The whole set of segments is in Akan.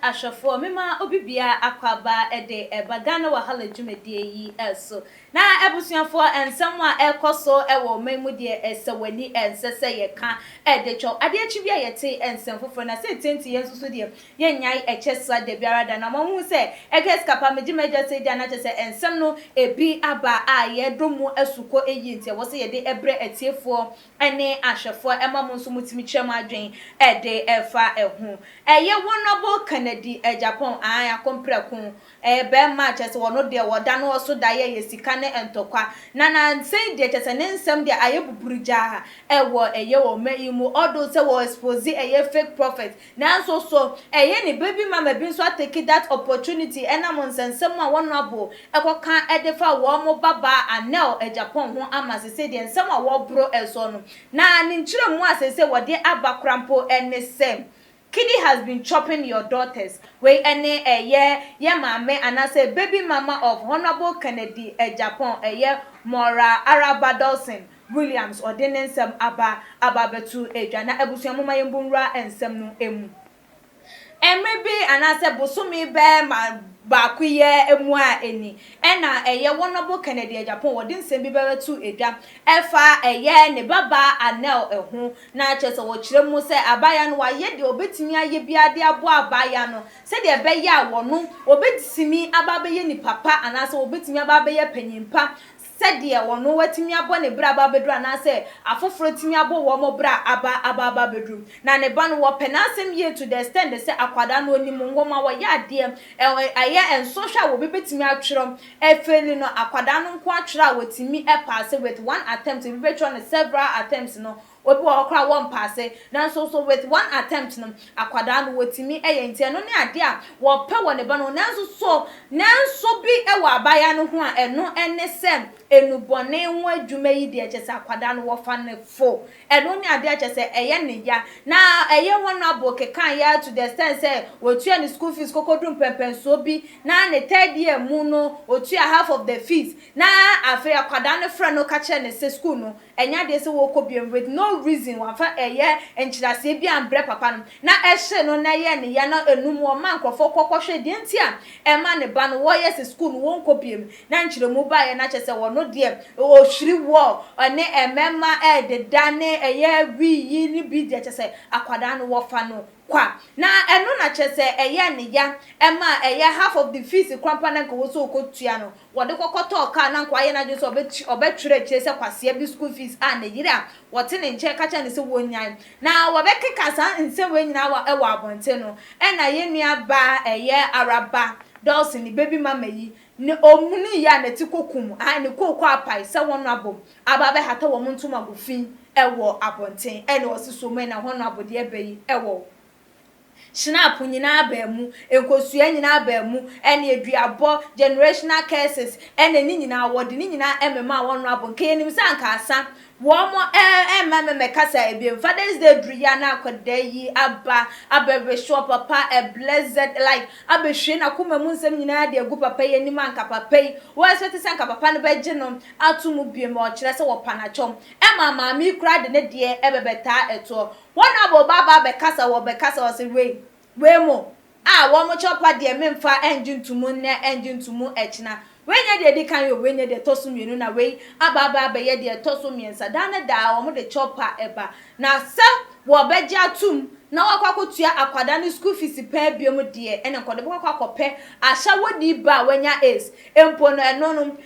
ashafo mema obibia akwaba ede ebagana wahala dwumadie yi eso na ebusuafo ensem a ekoso ewo memudie esewani ensese yeka edecho adechi bia yete ensem foforo na se tenti yensusu de yanyai H0T biara da na mahu se ekeskapa mejimeja se dia na chese ensem no ebi aba a yedomu esuko eyi ntia wo se yede ebre etiefo ene ashafo emam nso mutimi twem adwen ede efa ehu eye wonobo Kidi Agyapong aya komprekun be ma chese wono de woda no so da ye sika ne entokwa na sei de chese ne nsem de aye buburija ewo eye wo meimu odo se wo expose eye fake prophet na so eye ni baby mama bi so take that opportunity ena monsensem a wono abo ekoka edefa wo mo baba anel Agyapong ho amase de nsem a wo bro eso no na ni nchire mu asese wode abakrampo enesem Kidi has been chopping your daughters. We ene ye mame anase baby mama of Honorable Kidi Agyapong Mora Arabadolson Williams or denensem ababetu eja na ebusuamoma yembunra ensem no emu. Maybe anase bosumi be ma bakuye emu a eni ena Honorable Kidi Agyapong wodi nsem bi bebetu edwa efa ne baba anel ehu na chese wo kiremu se abaya no waye de obetimi aye biade abo abaya no se de be ya wono obetimi ababaye ni papa anase obetimi ababaye panyimpa sede wono watimi abo ne bra ababedru anase afoforo timi abo wo mo bra aba bedru na ne ba no wo penasem ye to the extent se akwada no onimu ngoma wo ya de aye en social wo betimi atwero efeli no akwada no nko atwero wotimi pass with one attempt we betro on several attempts no obi wo kra one pass na so with one attempt no akwada no wotimi ntia no ne ade a wo pe wo ne ba no nanso bi wo abaya no ho a eno enesem enubone ho adwuma yi de chese akwada no wo fa ne fo eno ne ade a chese ne ya na wono aboke kan ya to the extent say wotua ni school fees kokodum pempenso bi na ne third year mu no wotua half of the fees na afi akwada no fra no ka che ne se school no enya de se wo kobiem with no reason wa fa enchirase bi ambre papa no na ehye no na ne ya na enum o man krofo kokohwe de ntia ema ne ba no wo yes school no won kobiem na nchiremu ba ye na chese wono de o hwiri wo ne emema de dane wi yi ni bi de chese akwada no wo fa no kwa na eno na chese ne ya ema half of the fees kwampa na ko so okotua no wode kokoto ka na kwa ye na je so obetwere chese kwase bi school fees ne yira wote ne nche kacha ne se wonyan na wobekeka sa nse wenyina wa abonte no na ye nua ba araba dolls ni baby mama yi ne omuni ya ne tikokum ne kokko apai se wono abom aba be hata wo ntuma gofin ewo abonten ene osiso me na hono abode ebeyi ewo Snap nyina abamu enkosua nyina abamu ene eduabo generational curses ene ni nyina awode ni nyina emema wono abon ke nim sanka asa wo mo mama kasa ebiem Father's Day druya na akoda yi aba show papa a blessed life abehwe na kuma mu nsem nyina de agu papa yi nim anka papa yi wo expect sanka papa no beje no atumu biem o kire se wo panachom mama mi kura de ne de ebebeta eto wona bo baba bekasa wo se we mo wo mo chopa de memfa engine tumu ne engine tumu echina wenya de di kan yo wenya de tosumienu na we ababa abaye de tosumiensa dane da wo mo de chopa eba na sa wo beje atum na wakwakotua akwada ni school fees pa biom de ene nkode wakwakope ahya wodi ba wenya ace empo no eno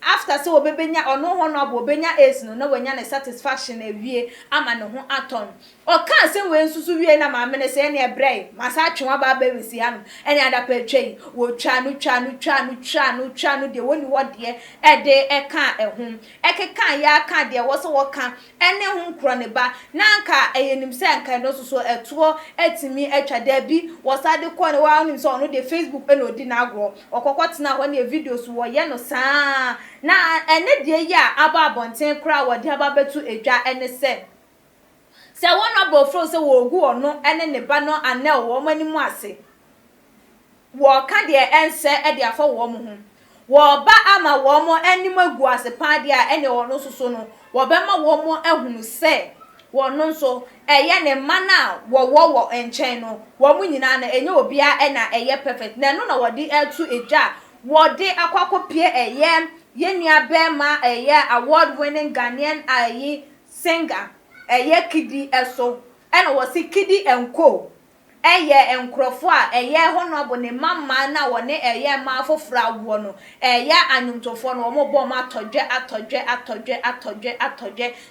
after say obebenya ono ho no abo obenya ace no na wenya ne satisfaction awie ama ne ho aton o kan se we nsusu wie na ma mene se ene ebrei masa atwenwa ba ba wesi hanu ene adapa twei wo twa no de woni wode ede ka ehum ekeka ya ka de wo so wo ka ene ho nkro ne ba na nka eyenim se nka no so eto etimi etwada bi wo sade ko ne wa nim so no de Facebook ene odi na agro okokotena ho ne videos wo ye no saa na ene de ya aba abonten kra wo de aba betu edwa ene se wono bofro se wo ogu ono ene ne ba no anel wo manimu ase wo ka de ense e de afa wo mo ho wo ba ama wo mo animu agu ase pa de a ene ono soso no wo be ma wo mo ehunu se wono nso eye ne mana wo enchen no wo mu nyina na enye obia e na eye perfect na no na wodi etu eja wodi akwakopie eye yenua bema eye award winning Ghanaian ayi singer eye Kidi eso e na wo si Kidi enko eye enkrofo a eye honorable ne mama na wone eye ma fofra wo no eye anyumtofo no mo bo ma atodwe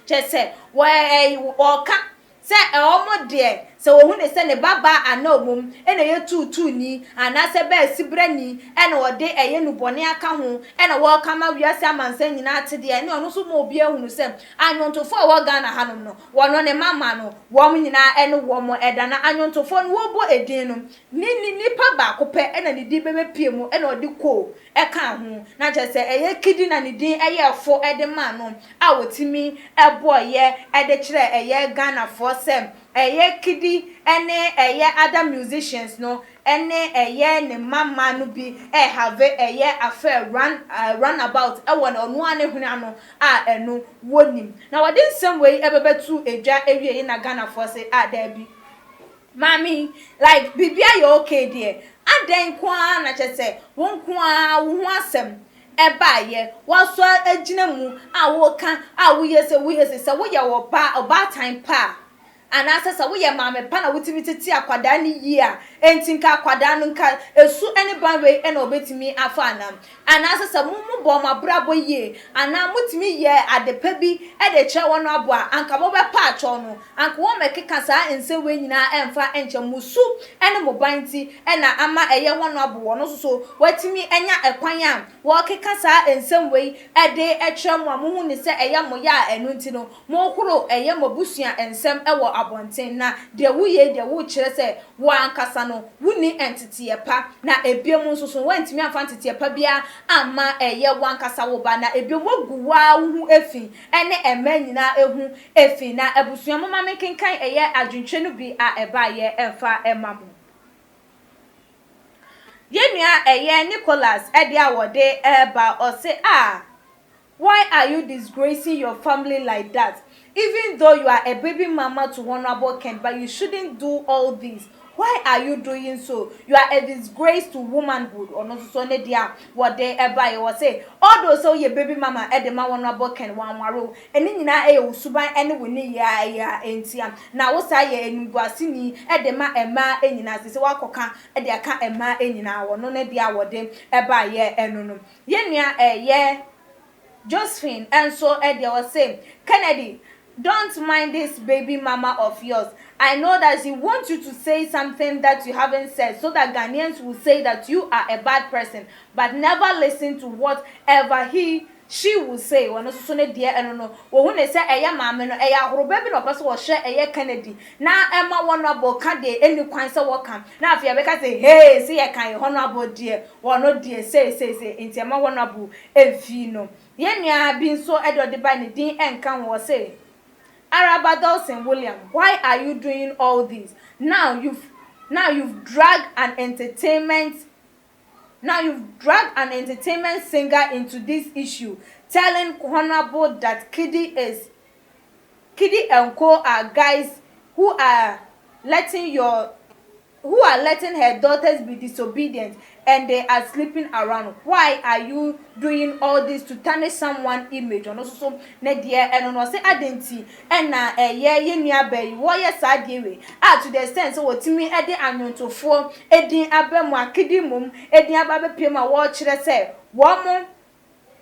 chese wo ka se omo de se wo hu ne se ne baba ana omum ena ye tutu ni ana se ba sibrani ena wo de eye nubone aka ho ena wo kama wiase amansa nyina atede ene ono so mo obi ehunu se anyontofo wo Ghana hanom no wono ne mama no wo m nyina ene wo mo edana anyontofo no wo bo edin no ni nipa ba kope ena ne di bebe pie mu ena odi ko eka ho na che se eye Kidi na ne din eye fo ede ma no a wotimi ebo ye ede kire eye Ghana for sem eye Kidi ene eye other musicians no ene eye ne mama no bi have eye affair run about e wona ono ane hunu ano a eno wonim na wodi nsem we ebebetu edwa ewie na Ghana for say da bi mami like bibia you okay there aden kwa na chese won kwa wo ho asem ebaye waso agina mu a wo kan a wo yese se wo ye wo ba time pa anasasa wo ye mame pa na wotimi titi akwada ni yi a entinka akwada no nka esu ene banwe ene obetimi afa anam anasasa mumu bo mabrabo yi ana mutimi ye adepa bi e de che wono abo a anka mo be pa acho no anka wo mekeka sa ense we nyina emfa enche musu ene mo banti ena ama eye wono abo wono so watimi enya ekwan a wo keka sa ensem we e de etre mo amuhu ni se eye mo ya enu nti no mo kuro eye mo busua ensem ewo abonten na de wuye de wu kire se wo ankasa no wuni entity epa na ebiemu nso so wantimi afa entity epa bia ama eye wo ankasa wo ba na ebiemu guwa hu efi ene ema nyina ehu efi na abusua mama mekenkan eye adwentwe no bi a eba ye emfa emamu yenua eye Nicholas ede awode eba o say why are you disgracing your family like that? Even though you are a baby mama to Honorable Ken, but you shouldn't do all this. Why are you doing so? You are a disgrace to womanhood. Or not so dia what they ever you say. Although so your baby mama edema Honorable Ken wan waro. Eni nyina usuban ene woni ya entia. Na wo sa ye enugwasini edema ema enyina sese wakoka ede aka ema enyina wono ne dia wode eba ye enono. Yenua ye Josephine and so they was saying, Kennedy, don't mind this baby mama of yours. I know that she wants you to say something that you haven't said so that Ghanaians will say that you are a bad person, but never listen to whatever she will say. One also ne dear and no. When they say eya mama no eya horo baby no person will share eya Kennedy. Now Emma honorable can de any kwan say welcome. Now if you make say hey say e kan honorable dear or no dear say inti Emma honorable enfino. Yenua bin so edo de by ne din enkan wo say Araba Dawson William, why are you doing all this? Now you've dragged an entertainment singer into this issue, telling Honorable that Kidi and Co are guys who are letting her daughters be disobedient and they are sleeping around. Why are you doing all this to tarnish someone's image? And also ne dear and no say identity and na ye nua bayi wo ye sadewe to the extent so wotimi e de anwontofo edin abemu akidi mum edin ababe piem a wo kire se wo mo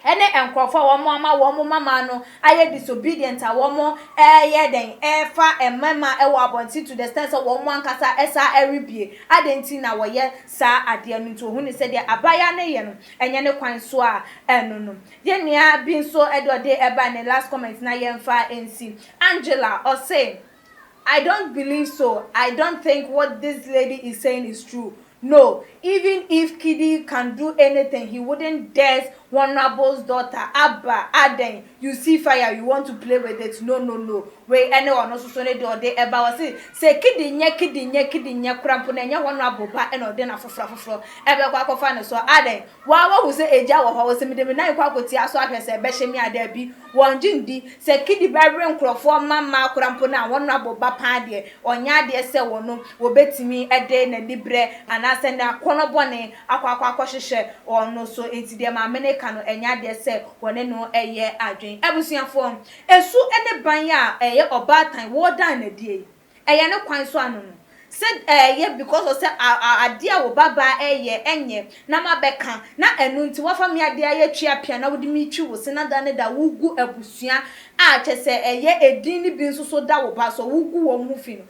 ene enkrofo wo mo ama wo mo mama no aye disobedient a wo mo ye den efa emama e wo abonti to the extent so wo mo ankasa esa eribie adenti na wo ye sa ade no to hu ni se de abaya ne ye no enye ne kwan so a eno no ye nua bi so edode eba ne last comment na ye mfa ensi Angela or say I don't believe so. I don't think what this lady is saying is true. No, even if Kidi can do anything, he wouldn't dare Honorable's daughter, Abba, Aden. You see fire, you want to play with it. No. Wait, anyone also so they do they about say Kidi nye crampon and Honorable ba and or dinner for Ebe kwa find so Aden. Wawa who say Eja or was a midnight quacotia so I say Beshemi Adebi, one jindi, say Kidi Barren Crawford, Mamma Crampona, Honorable Bapadi, or Yadia say one will bet me a day and libre and I send a corner bonnet, aqua or no so it's the mamene cano and Yadia say one no a year I drink. Everything form. A so any banya a year or bad time, war down a day. A year no quite so said yeah because of say a dear wo baba ye enye na mabeka na enu nti wafa me ade aye twa pia na wodi mi twi wo se na dane da wugu abusua a che se ye edin ni bi nso so da wo ba so wugu wo mu fi no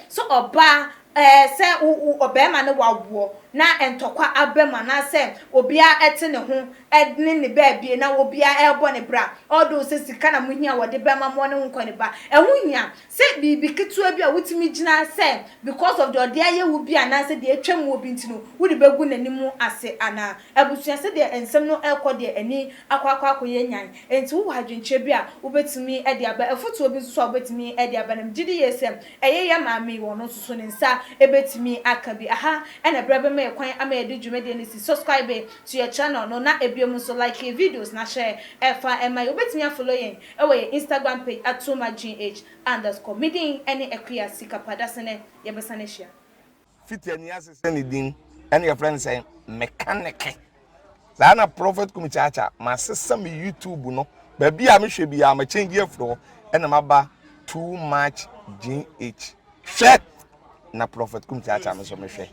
so oba se obema ne wawo na entokwa abema na se obia ete ne ho edne ne baabie na obia ebo ne bra odo se sika na muhia wode bema mo ne nko ne ba ehuhia se bibi ketua bi a wutimi gina se because of the ode wo bia na se de atwam wo bi ntino wudi begu nanimu ase ana abusua se de ensem no ekode ani akwa ye nyan enti wo hadwenche bi a wobetimi ede aba efutu obi so obetimi ede aba nam gidi yesem ye maami wo no so ne nsa ebetimi akabi aha ena brebe me kwan ama edi dwumede ni si subscribe to your channel no na ebiom so like videos na share efa ema obetimi follow yen ewe Instagram page @tomagh_ meeting any Accusations kapadasene yebesane share fiti ani asese ne din ene your friend say mechanic na prophet kumichacha ma sesa me YouTube no ba bia me hwe bia ma change afro ene maba too much gh hwe na prophet kumichacha me so me hwe